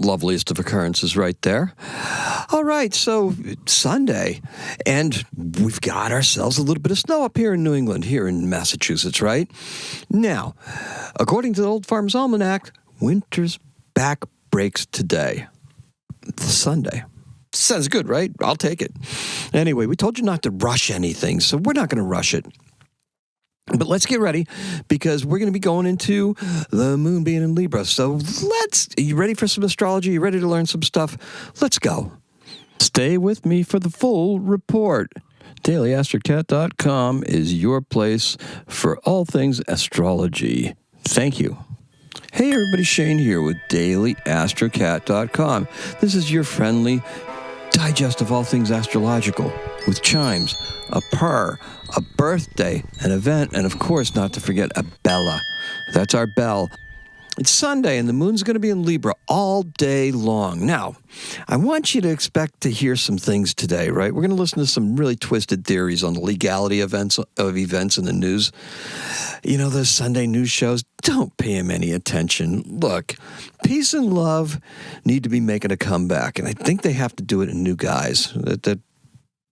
loveliest of occurrences right there. All right, so Sunday, and we've got ourselves a little bit of snow up here in New England, here in Massachusetts, right? Now, according to the Old Farmer's Almanac, winter's back breaks today, Sunday. Sounds good, right? I'll take it. Anyway, we told you not to rush anything, so we're not going to rush it. But let's get ready, because we're going to be going into the moon being in Libra. So are you ready for some astrology? You ready to learn some stuff? Let's go. Stay with me for the full report. daily-astrocat.com is your place for all things astrology. Thank you. Hey everybody, Shane here with daily-astrocat.com. This is your friendly digest of all things astrological, with chimes, a purr, a birthday, an event, and of course, not to forget a Bella. That's our bell. It's Sunday, and the moon's going to be in Libra all day long. Now, I want you to expect to hear some things today, right? We're going to listen to some really twisted theories on the legality of events in the news. You know, those Sunday news shows, don't pay them any attention. Look, peace and love need to be making a comeback, and I think they have to do it in new guise. That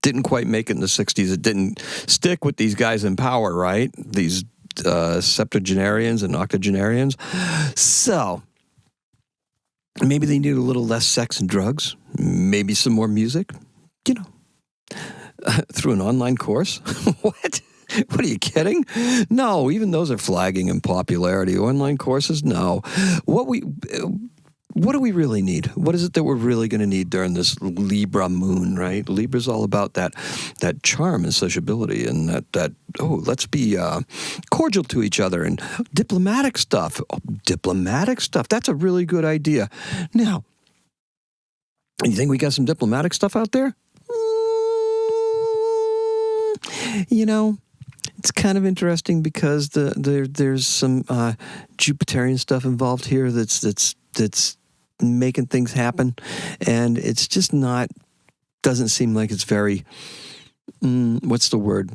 didn't quite make it in the 60s. It didn't stick with these guys in power, right? These septuagenarians and octogenarians. So maybe they need a little less sex and drugs, maybe some more music, through an online course. What are you kidding? No, even those are flagging in popularity. Online courses, no. What do we really need? What is it that we're really going to need during this Libra moon, right? Libra's all about that charm and sociability, and let's be cordial to each other, and diplomatic stuff. That's a really good idea. Now, you think we got some diplomatic stuff out there? It's kind of interesting because there's some Jupiterian stuff involved here that's making things happen, and it's just doesn't seem like it's very, what's the word?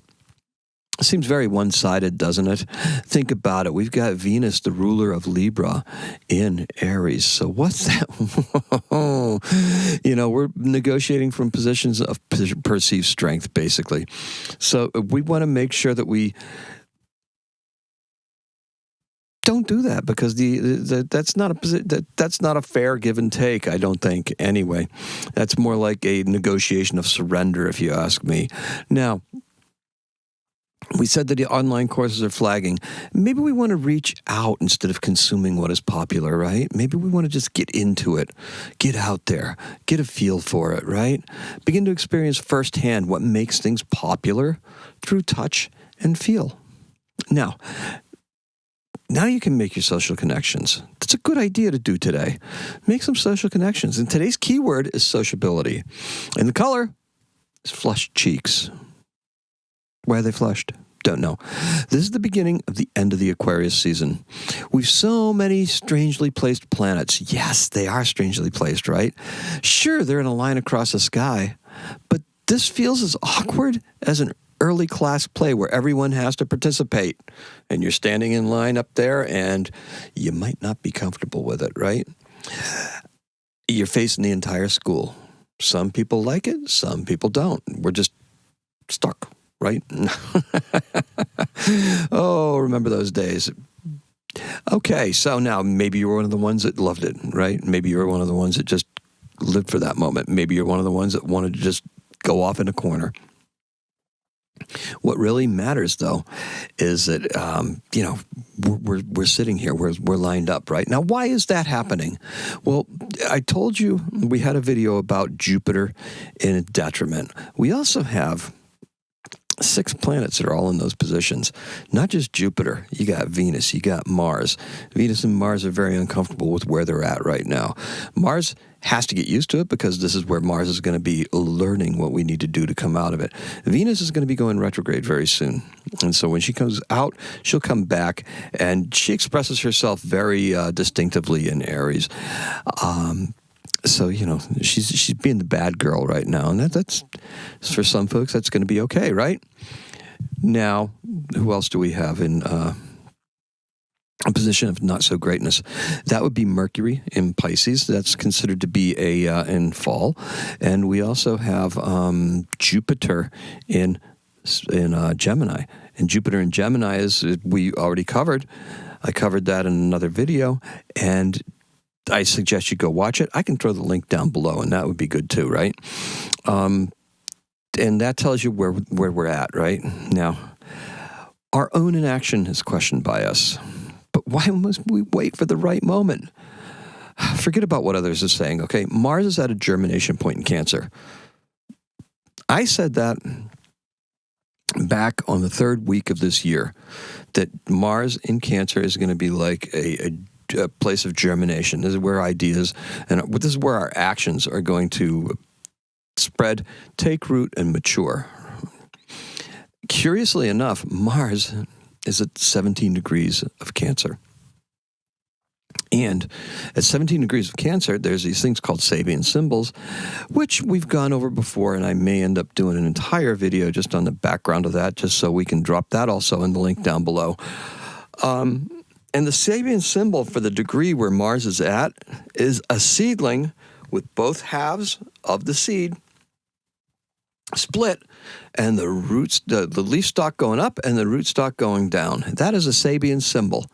It seems very one-sided, doesn't it? Think about it. We've got Venus, the ruler of Libra, in Aries. So what's that? We're negotiating from positions of perceived strength, basically. So we want to make sure that we don't do that, because that's not a fair give and take, I don't think. Anyway, that's more like a negotiation of surrender, if you ask me. Now, we said that the online courses are flagging. Maybe we want to reach out instead of consuming what is popular, right? Maybe we want to just get into it, get out there, get a feel for it, right? Begin to experience firsthand what makes things popular through touch and feel. Now you can make your social connections. That's a good idea to do today. Make some social connections. And today's keyword is sociability. And the color is flushed cheeks. Why are they flushed? Don't know. This is the beginning of the end of the Aquarius season. We've so many strangely placed planets. Yes, they are strangely placed, right? Sure, they're in a line across the sky, but this feels as awkward as an early class play where everyone has to participate, and you're standing in line up there and you might not be comfortable with it, right? You're facing the entire school. Some people like it, some people don't. We're just stuck, right? Oh, remember those days. Okay, so now maybe you were one of the ones that loved it, right? Maybe you were one of the ones that just lived for that moment. Maybe you're one of the ones that wanted to just go off in a corner. What really matters, though, is that, we're sitting here, we're lined up, right? Now, why is that happening? Well, I told you we had a video about Jupiter in a detriment. We also have 6 planets that are all in those positions. Not just Jupiter. You got Venus, you got Mars. Venus and Mars are very uncomfortable with where they're at right now. Mars has to get used to it, because this is where Mars is going to be learning what we need to do to come out of it. Venus is going to be going retrograde very soon. And so when she comes out, she'll come back, and she expresses herself very distinctively in Aries. So, she's being the bad girl right now. And that's, for some folks, that's going to be okay, right? Now, who else do we have in a position of not so greatness. That would be Mercury in Pisces. That's considered to be in fall. And we also have Jupiter in Gemini. And Jupiter in Gemini we already covered. I covered that in another video, and I suggest you go watch it. I can throw the link down below, and that would be good too, right? And that tells you where we're at, right? Now, our own inaction is questioned by us. But why must we wait for the right moment? Forget about what others are saying, okay? Mars is at a germination point in Cancer. I said that back on the third week of this year, that Mars in Cancer is going to be like a place of germination. This is where ideas, and this is where our actions are going to spread, take root, and mature. Curiously enough, Mars is at 17 degrees of Cancer. And at 17 degrees of Cancer, there's these things called Sabian symbols, which we've gone over before, and I may end up doing an entire video just on the background of that, just so we can drop that also in the link down below. And the Sabian symbol for the degree where Mars is at is a seedling with both halves of the seed split, and the roots, the leaf stalk going up and the rootstock going down. That is a Sabian symbol.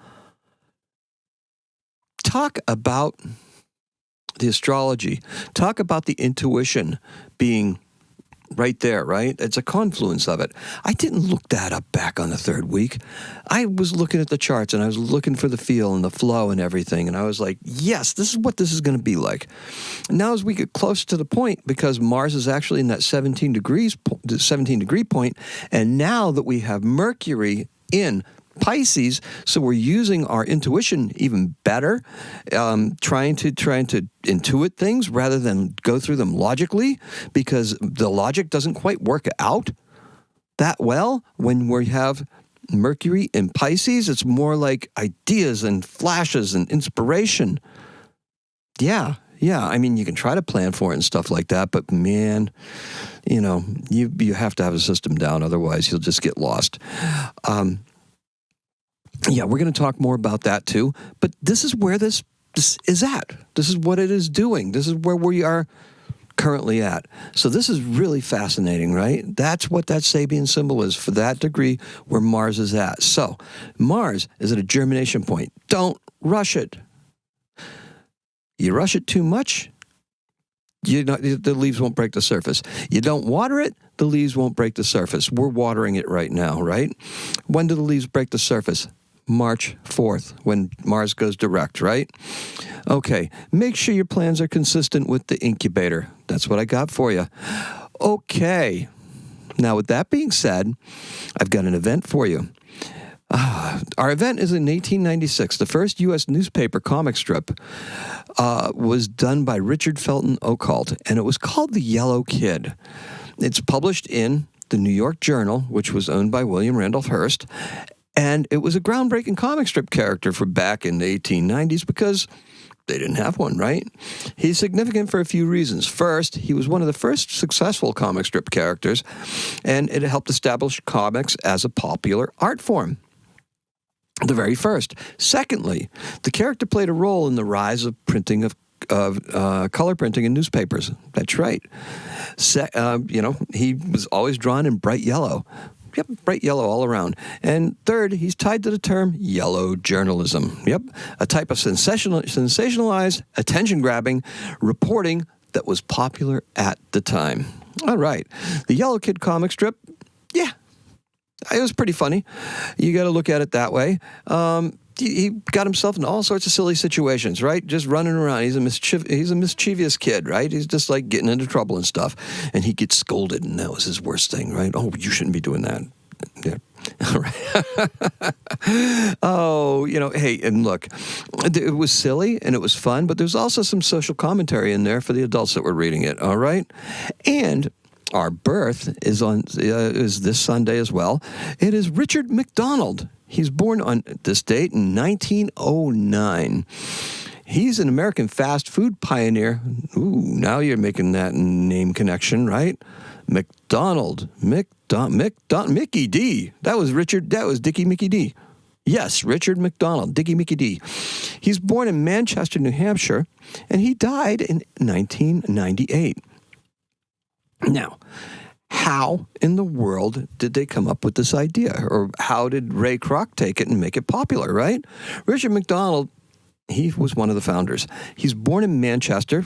Talk about the astrology. Talk about the intuition being right there, right? It's a confluence of it. I didn't look that up back on the third week. I was looking at the charts, and I was looking for the feel and the flow and everything, and I was like, yes, this is what this is going to be like. Now as we get close to the point, because Mars is actually in that 17 degree point, and now that we have Mercury in Pisces, so we're using our intuition even better, trying to intuit things rather than go through them logically, because the logic doesn't quite work out that well when we have Mercury in Pisces. It's more like ideas and flashes and inspiration. Yeah. I mean, you can try to plan for it and stuff like that, but man, you have to have a system down, otherwise you'll just get lost. Yeah, we're going to talk more about that too. But this is where this is at. This is what it is doing. This is where we are currently at. So this is really fascinating, right? That's what that Sabian symbol is for that degree where Mars is at. So Mars is at a germination point. Don't rush it. You rush it too much, the leaves won't break the surface. You don't water it, the leaves won't break the surface. We're watering it right now, right? When do the leaves break the surface? March 4th, when Mars goes direct, right? Okay, make sure your plans are consistent with the incubator. That's what I got for you. Okay, now with that being said, I've got an event for you. Our event is in 1896. The first U.S. newspaper comic strip was done by Richard Felton Occult, and it was called The Yellow Kid. It's published in the New York Journal, which was owned by William Randolph Hearst, and it was a groundbreaking comic strip character for back in the 1890s because they didn't have one, right? He's significant for a few reasons. First, he was one of the first successful comic strip characters, and it helped establish comics as a popular art form. The very first. Secondly, the character played a role in the rise of printing of color printing in newspapers. That's right. He was always drawn in bright yellow. Yep, bright yellow all around. And third, he's tied to the term yellow journalism. Yep, a type of sensationalized, attention-grabbing reporting that was popular at the time. All right, the Yellow Kid comic strip, yeah, it was pretty funny. You got to look at it that way. He got himself in all sorts of silly situations, right? Just running around. He's a mischievous kid, right? He's just like getting into trouble and stuff. And he gets scolded, and that was his worst thing, right? Oh, you shouldn't be doing that. Yeah. All right. Hey, and look, it was silly and it was fun, but there's also some social commentary in there for the adults that were reading it, all right? And our birth is this Sunday as well. It is Richard McDonald. He's born on this date in 1909. He's an American fast food pioneer. Ooh, now you're making that name connection, right? McDonald, Mickey D. That was Dickie Mickey D. Yes, Richard McDonald, Diggy Mickey D. He's born in Manchester, New Hampshire, and he died in 1998. Now, how in the world did they come up with this idea? Or how did Ray Kroc take it and make it popular, right? Richard McDonald, he was one of the founders. He's born in Manchester,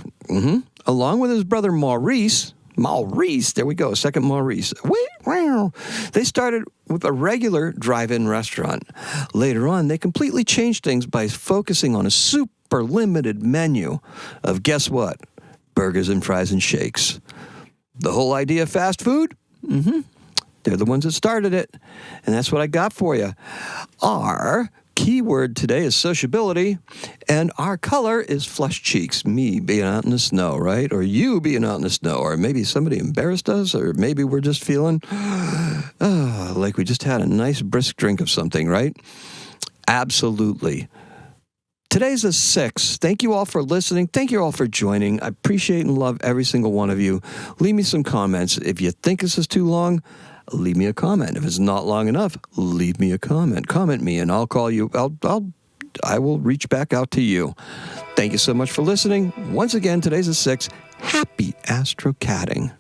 along with his brother Maurice, there we go, second Maurice. They started with a regular drive-in restaurant. Later on, they completely changed things by focusing on a super limited menu of, guess what? Burgers and fries and shakes. The whole idea of fast food? They're the ones that started it. And that's what I got for you. Our keyword today is sociability, and our color is flushed cheeks. Me being out in the snow, right? Or you being out in the snow, or maybe somebody embarrassed us, or maybe we're just feeling like we just had a nice brisk drink of something, right? Absolutely. Today's the 6th. Thank you all for listening. Thank you all for joining. I appreciate and love every single one of you. Leave me some comments. If you think this is too long, leave me a comment. If it's not long enough, leave me a comment. Comment me, and I'll call you. I will reach back out to you. Thank you so much for listening. Once again, today's the 6th. Happy astrocatting.